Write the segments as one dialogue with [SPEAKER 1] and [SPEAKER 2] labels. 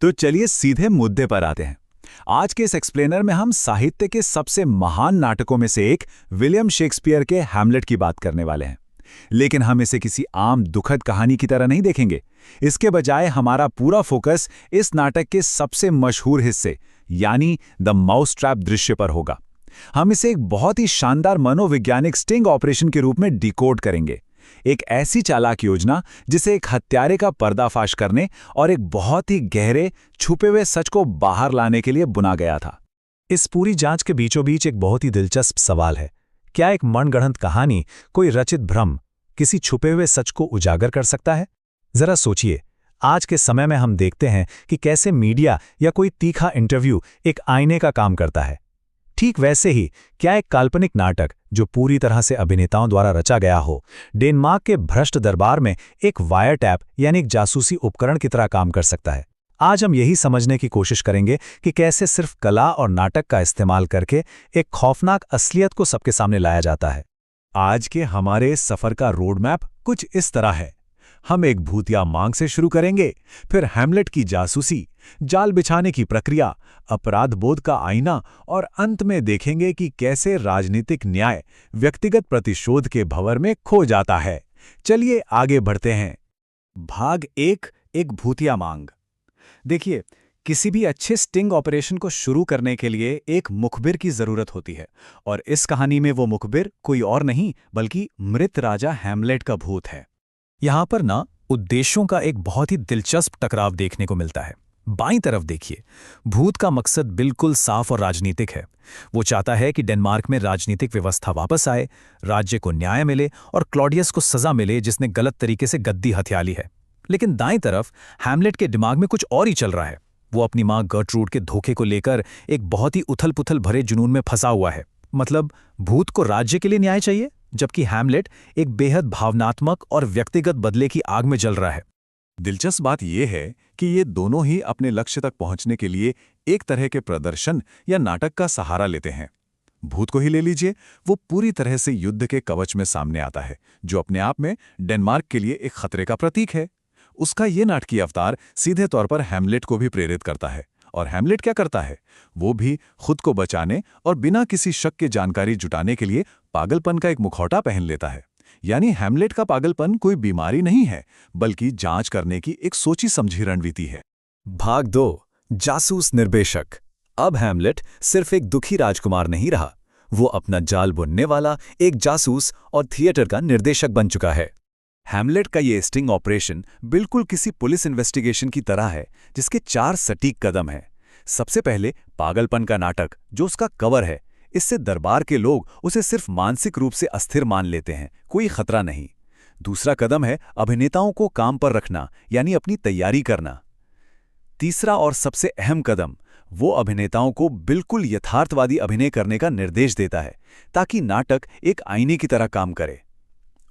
[SPEAKER 1] तो चलिए सीधे मुद्दे पर आते हैं। आज के इस एक्सप्लेनर में हम साहित्य के सबसे महान नाटकों में से एक विलियम शेक्सपियर के हैमलेट की बात करने वाले हैं। लेकिन हम इसे किसी आम दुखद कहानी की तरह नहीं देखेंगे। इसके बजाय हमारा पूरा फोकस इस नाटक के सबसे मशहूर हिस्से यानी द माउस ट्रैप दृश्य पर होगा। हम इसे एक बहुत ही शानदार मनोवैज्ञानिक स्टिंग ऑपरेशन के रूप में डिकोड करेंगे। एक ऐसी चालाक योजना जिसे एक हत्यारे का पर्दाफाश करने और एक बहुत ही गहरे छुपे हुए सच को बाहर लाने के लिए बुना गया था।
[SPEAKER 2] इस पूरी जांच के बीचों बीच एक बहुत ही दिलचस्प सवाल है, क्या एक मनगढ़ंत कहानी, कोई रचित भ्रम किसी छुपे हुए सच को उजागर कर सकता है? जरा सोचिए, आज के समय में हम देखते हैं कि कैसे मीडिया या कोई तीखा इंटरव्यू एक आईने का काम करता है। ठीक वैसे ही क्या एक काल्पनिक नाटक जो पूरी तरह से अभिनेताओं द्वारा रचा गया हो, डेनमार्क के भ्रष्ट दरबार में एक वायर टैप यानी एक जासूसी उपकरण की तरह काम कर सकता है? आज हम यही समझने की कोशिश करेंगे कि कैसे सिर्फ कला और नाटक का इस्तेमाल करके एक खौफनाक असलियत को सबके सामने लाया जाता है।
[SPEAKER 1] आज के हमारे सफर का रोड मैप कुछ इस तरह है। हम एक भूतिया मांग से शुरू करेंगे, फिर हैमलेट की जासूसी, जाल बिछाने की प्रक्रिया, अपराध बोध का आईना और अंत में देखेंगे कि कैसे राजनीतिक न्याय व्यक्तिगत प्रतिशोध के भंवर में खो जाता है। चलिए आगे बढ़ते हैं।
[SPEAKER 3] भाग एक भूतिया मांग। देखिए, किसी भी अच्छे स्टिंग ऑपरेशन को शुरू करने के लिए एक मुखबिर की जरूरत होती है, और इस कहानी में वो मुखबिर कोई और नहीं बल्कि मृत राजा हैमलेट का भूत है।
[SPEAKER 2] यहां पर ना उद्देश्यों का एक बहुत ही दिलचस्प टकराव देखने को मिलता है। बाईं तरफ देखिए, भूत का मकसद बिल्कुल साफ और राजनीतिक है। वो चाहता है कि डेनमार्क में राजनीतिक व्यवस्था वापस आए, राज्य को न्याय मिले और क्लॉडियस को सजा मिले जिसने गलत तरीके से गद्दी हथिया ली है। लेकिन दाईं तरफ हैमलेट के दिमाग में कुछ और ही चल रहा है। वो अपनी मां गर्ट्रूड के धोखे को लेकर एक बहुत ही उथल पुथल भरे जुनून में फंसा हुआ है। मतलब भूत को राज्य के लिए न्याय चाहिए, जबकि हैमलेट एक बेहद भावनात्मक और व्यक्तिगत बदले की आग में जल रहा है।
[SPEAKER 1] दिलचस्प बात यह है कि ये दोनों ही अपने लक्ष्य तक पहुंचने के लिए एक तरह के प्रदर्शन या नाटक का सहारा लेते हैं। भूत को ही ले लीजिए, वो पूरी तरह से युद्ध के कवच में सामने आता है, जो अपने आप में डेनमार्क के लिए एक खतरे का प्रतीक है। उसका ये नाटकीय अवतार सीधे तौर पर हैमलेट को भी प्रेरित करता है। और हैमलेट क्या करता है? वो भी खुद को बचाने और बिना किसी शक के जानकारी जुटाने के लिए पागलपन का एक मुखौटा पहन लेता है। यानी हैमलेट का पागलपन कोई बीमारी नहीं है, बल्कि जांच करने की एक सोची समझी रणनीति है।
[SPEAKER 2] भाग 2, जासूस निर्देशक। अब हैमलेट सिर्फ एक दुखी राजकुमार नहीं रहा, वो अपना जाल बुनने वाला एक जासूस और थिएटर का निर्देशक बन चुका है।
[SPEAKER 1] हैमलेट का ये स्टिंग ऑपरेशन बिल्कुल किसी पुलिस इन्वेस्टिगेशन की तरह है, जिसके 4 सटीक कदम हैं। सबसे पहले पागलपन का नाटक, जो उसका कवर है। इससे दरबार के लोग उसे सिर्फ मानसिक रूप से अस्थिर मान लेते हैं, कोई खतरा नहीं। दूसरा कदम है अभिनेताओं को काम पर रखना, यानी अपनी तैयारी करना। तीसरा और सबसे अहम कदम, वो अभिनेताओं को बिल्कुल यथार्थवादी अभिनय करने का निर्देश देता है, ताकि नाटक एक आईने की तरह काम करे।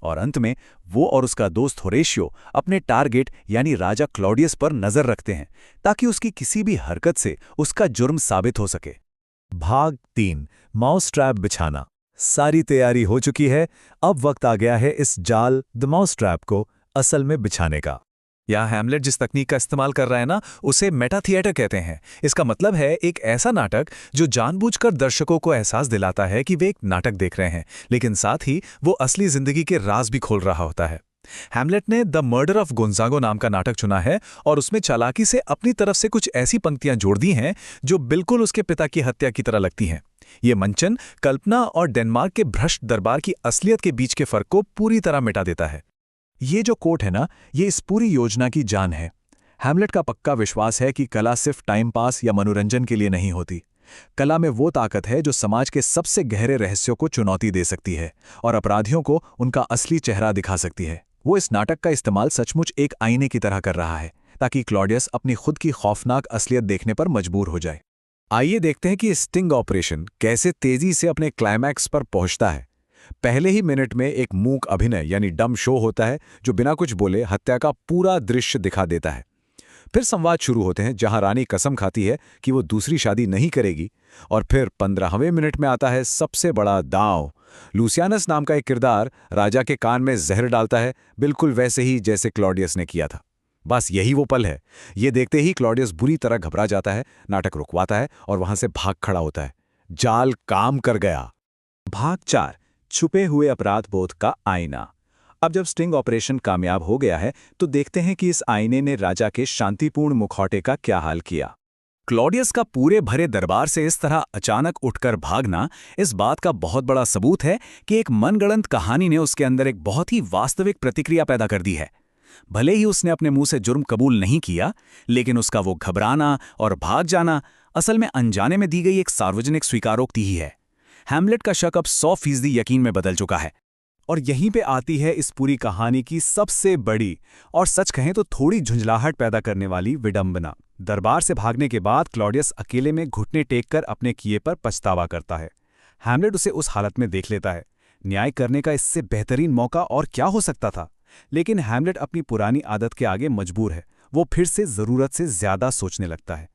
[SPEAKER 1] और अंत में वो और उसका दोस्त होरेशियो अपने टारगेट यानी राजा क्लॉडियस पर नजर रखते हैं, ताकि उसकी किसी भी हरकत से उसका जुर्म साबित हो सके।
[SPEAKER 2] भाग 3, माउस ट्रैप बिछाना। सारी तैयारी हो चुकी है, अब वक्त आ गया है इस जाल द माउस ट्रैप को असल में बिछाने का। यहाँ हैमलेट जिस तकनीक का इस्तेमाल कर रहा है ना, उसे मेटा थिएटर कहते हैं। इसका मतलब है एक ऐसा नाटक जो जानबूझकर दर्शकों को एहसास दिलाता है कि वे एक नाटक देख रहे हैं, लेकिन साथ ही वो असली जिंदगी के राज भी खोल रहा होता है। हैमलेट ने द मर्डर ऑफ गोंजागो नाम का नाटक चुना है और उसमें चालाकी से अपनी तरफ से कुछ ऐसी पंक्तियां जोड़ दी हैं जो बिल्कुल उसके पिता की हत्या की तरह लगती हैं। ये मंचन कल्पना और डेनमार्क के भ्रष्ट दरबार की असलियत के बीच के फर्क को पूरी तरह मिटा देता है।
[SPEAKER 1] ये जो कोट है ना, ये इस पूरी योजना की जान है। हैमलेट का पक्का विश्वास है कि कला सिर्फ टाइम पास या मनोरंजन के लिए नहीं होती। कला में वो ताकत है जो समाज के सबसे गहरे रहस्यों को चुनौती दे सकती है और अपराधियों को उनका असली चेहरा दिखा सकती है। वो इस नाटक का इस्तेमाल सचमुच एक आईने की तरह कर रहा है, ताकि क्लॉडियस अपनी खुद की खौफनाक असलियत देखने पर मजबूर हो जाए। आइए देखते हैं कि स्टिंग ऑपरेशन कैसे तेजी से अपने क्लाइमैक्स पर पहुंचता है। पहले ही मिनट में एक मूक अभिनय यानी डम शो होता है, जो बिना कुछ बोले हत्या का पूरा दृश्य दिखा देता है। फिर संवाद शुरू होते हैं, जहां रानी कसम खाती है कि वो दूसरी शादी नहीं करेगी। और फिर 15वें मिनट में आता है सबसे बड़ा दांव। लूसियानस नाम का एक किरदार राजा के कान में जहर डालता है, बिल्कुल वैसे ही जैसे क्लॉडियस ने किया था।
[SPEAKER 3] बस यही वो पल है। ये देखते ही क्लॉडियस बुरी तरह घबरा जाता है, नाटक रुकवाता है और वहां से भाग खड़ा होता है। जाल काम कर गया। भाग 4, छुपे हुए अपराध बोध का आईना। अब जब स्टिंग ऑपरेशन कामयाब हो गया है तो देखते हैं कि इस आईने ने राजा के शांतिपूर्ण मुखौटे का क्या हाल किया। क्लॉडियस का पूरे भरे दरबार से इस तरह अचानक उठकर भागना इस बात का बहुत बड़ा सबूत है कि एक मनगढ़ंत कहानी ने उसके अंदर एक बहुत ही वास्तविक प्रतिक्रिया पैदा कर दी है। भले ही उसने अपने मुंह से जुर्म कबूल नहीं किया, लेकिन उसका वो घबराना और भाग जाना असल में अनजाने में दी गई एक सार्वजनिक स्वीकारोक्ति ही है। हैमलेट का शक अब 100% यकीन में बदल चुका है। और यहीं पे आती है इस पूरी कहानी की सबसे बड़ी और सच कहें तो थोड़ी झुंझलाहट पैदा करने वाली विडंबना। दरबार से भागने के बाद क्लॉडियस अकेले में घुटने टेककर अपने किए पर पछतावा करता है। हैमलेट उसे उस हालत में देख लेता है। न्याय करने का इससे बेहतरीन मौका और क्या हो सकता था। लेकिन हैमलेट अपनी पुरानी आदत के आगे मजबूर है। वो फिर से ज़रूरत से ज़्यादा सोचने लगता है।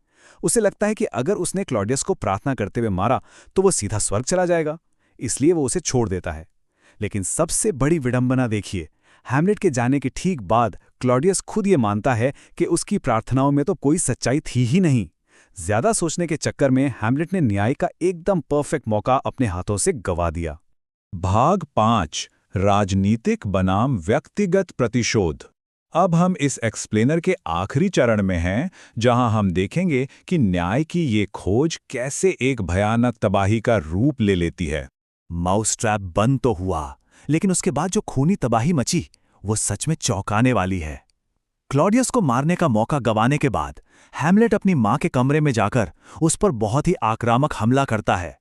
[SPEAKER 3] उसे लगता है कि अगर उसने क्लॉडियस को प्रार्थना करते हुए मारा तो वो सीधा स्वर्ग चला जाएगा, इसलिए वो उसे छोड़ देता है। लेकिन सबसे बड़ी विडंबना देखिए, हैमलेट के जाने के ठीक बाद क्लॉडियस खुद ये मानता है कि उसकी प्रार्थनाओं में तो कोई सच्चाई थी ही नहीं। ज्यादा सोचने के चक्कर में हैमलेट ने न्याय का एकदम परफेक्ट मौका अपने हाथों से गंवा दिया।
[SPEAKER 2] भाग 5, राजनीतिक बनाम व्यक्तिगत प्रतिशोध। अब हम इस एक्सप्लेनर के आखिरी चरण में हैं, जहां हम देखेंगे कि न्याय की ये खोज कैसे एक भयानक तबाही का रूप ले लेती है।
[SPEAKER 3] माउस ट्रैप बंद तो हुआ, लेकिन उसके बाद जो खूनी तबाही मची वो सच में चौंकाने वाली है। क्लॉडियस को मारने का मौका गंवाने के बाद हैमलेट अपनी मां के कमरे में जाकर उस पर बहुत ही आक्रामक हमला करता है।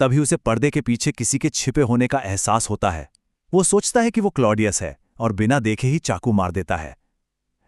[SPEAKER 3] तभी उसे पर्दे के पीछे किसी के छिपे होने का एहसास होता है। वो सोचता है कि वो क्लॉडियस है और बिना देखे ही चाकू मार देता है,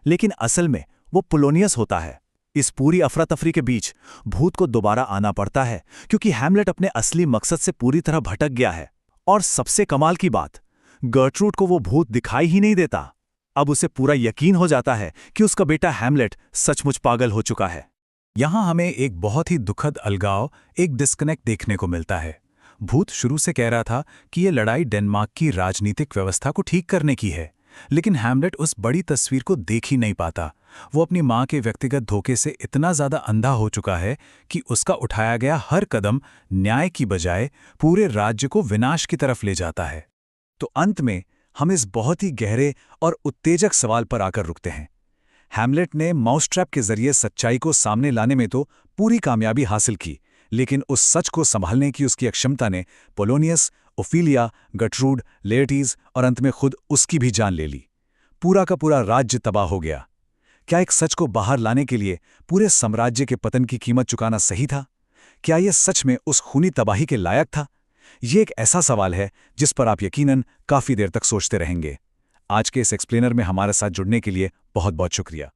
[SPEAKER 3] लेकिन असल में वो पोलोनियस होता है। इस पूरी अफरा तफरी के बीच भूत को दोबारा आना पड़ता है, क्योंकि हैमलेट अपने असली मकसद से पूरी तरह भटक गया है। और सबसे कमाल की बात, गर्ट्रूड को वो भूत दिखाई ही नहीं देता। अब उसे पूरा यकीन हो जाता है कि उसका बेटा हैमलेट सचमुच पागल हो चुका है।
[SPEAKER 2] यहां हमें एक बहुत ही दुखद अलगाव, एक डिस्कनेक्ट देखने को मिलता है। भूत शुरू से कह रहा था कि ये लड़ाई डेनमार्क की राजनीतिक व्यवस्था को ठीक करने की है, लेकिन हैमलेट उस बड़ी तस्वीर को देख ही नहीं पाता। वो अपनी मां के व्यक्तिगत धोखे से इतना ज्यादा अंधा हो चुका है कि उसका उठाया गया हर कदम न्याय की बजाय पूरे राज्य को विनाश की तरफ ले जाता है।
[SPEAKER 3] तो अंत में हम इस बहुत ही गहरे और उत्तेजक सवाल पर आकर रुकते हैं। हैमलेट ने माउसट्रैप के जरिए सच्चाई को सामने लाने में तो पूरी कामयाबी हासिल की, लेकिन उस सच को संभालने की उसकी अक्षमता ने पोलोनियस, ओफिलिया, गटरूड, लेयटीज और अंत में खुद उसकी भी जान ले ली। पूरा का पूरा राज्य तबाह हो गया। क्या एक सच को बाहर लाने के लिए पूरे साम्राज्य के पतन की कीमत चुकाना सही था? क्या यह सच में उस खूनी तबाही के लायक था? ये एक ऐसा सवाल है जिस पर आप यकीनन काफी देर तक सोचते रहेंगे। आज के इस एक्सप्लेनर में हमारे साथ जुड़ने के लिए बहुत बहुत शुक्रिया।